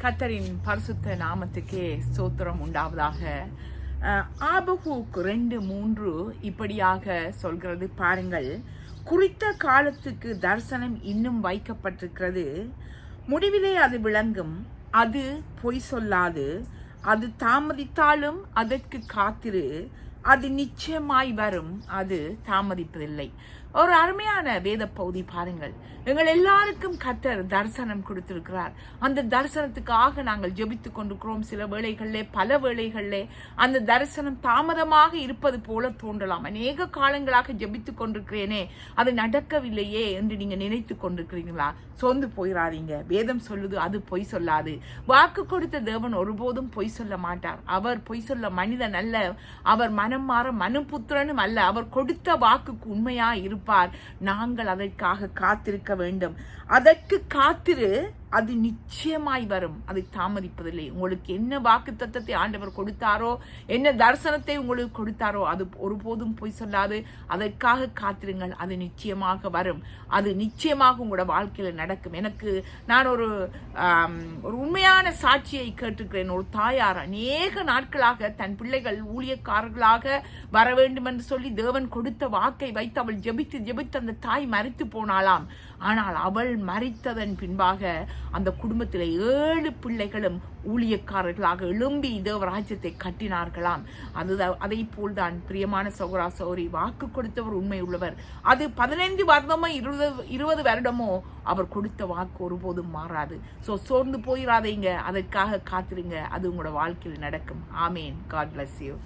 கர்த்தரின் பரிசுத்த நாமத்துக்கே ஸ்தோத்திரம் உண்டாவதாக. ஆபகூக் 2:3 இப்படியாக சொல்கிறது பாருங்கள். குறித்த காலத்துக்கு தரிசனம் இன்னும் வைக்கப்பட்டிருக்கிறது, முடிவிலே அது விளங்கும், அது பொய் சொல்லாது, அது தாமதித்தாலும் அதற்கு காத்திரு, அது நிச்சயமாய் வரும், அது தாமதிப்பதில்லை. ஒரு அருமையான வேத பகுதி பாருங்கள். எங்கள் எல்லாருக்கும் கர்த்தர் தரிசனம் கொடுத்திருக்கிறார். அந்த தரிசனத்துக்காக நாங்கள் ஜெபித்துக் கொண்டிருக்கிறோம். சில வேளைகளிலே, பல வேளைகளிலே அந்த தரிசனம் தாமதமாக இருப்பது போல தோன்றலாம். அநேக காலங்களாக ஜெபித்துக் கொண்டிருக்கிறேனே, அது நடக்கவில்லையே என்று நீங்க நினைத்து கொண்டிருக்கிறீங்களா? சோர்ந்து போயிடாதீங்க. வேதம் சொல்லுது, அது பொய் சொல்லாது. வாக்கு கொடுத்த தேவன் ஒருபோதும் பொய் சொல்ல மாட்டார். அவர் பொய் சொல்ல மனிதன் அல்ல. அவர் மனம் மாற மனுபுத்திரனும் அல்ல. அவர் கொடுத்த வாக்குக்கு உண்மையா இருப்பார். நாங்கள் அதற்காக காத்திருக்க வேண்டும். அதற்கு காத்திரு, அது நிச்சயமாய் வரும், அது தாமதிப்பதில்லை. உங்களுக்கு என்ன வாக்கு தத்தத்தை ஆண்டவர் கொடுத்தாரோ, என்ன தரிசனத்தை உங்களுக்கு கொடுத்தாரோ, அது ஒருபோதும் பொய் சொல்லாது. அதற்காக காத்திருங்கள், அது நிச்சயமாக வரும், அது நிச்சயமாக உங்களோட வாழ்க்கையில நடக்கும். நான் ஒரு உண்மையான சாட்சியை கேட்டிருக்கிறேன். ஒரு தாயார் அநேக நாட்களாக தன் பிள்ளைகள் ஊழியக்காரர்களாக வர வேண்டும் என்று சொல்லி தேவன் கொடுத்த வாக்கை வைத்து அவள் ஜெபித்து அந்த தாய் மரித்து போனாளாம். ஆனால் அவள் மரித்ததன் பின்பாக அந்த குடும்பத்தில் 7 பிள்ளைகளும் ஊழியக்காரர்களாக எழும்பி தேவராஜ்யத்தை கட்டினார்களாம். அதை போல்தான் பிரியமான சகோதர சகோதரி, வாக்கு கொடுத்தவர் உண்மை உள்ளவர். அது 15 வருடமோ 20 வருடமோ அவர் கொடுத்த வாக்கு ஒருபோதும் மாறாது. சோர்ந்து போயிடாதீங்க, அதற்காக காத்திருங்க, அது உங்களோட வாழ்க்கையில் நடக்கும். ஆமேன். God bless you.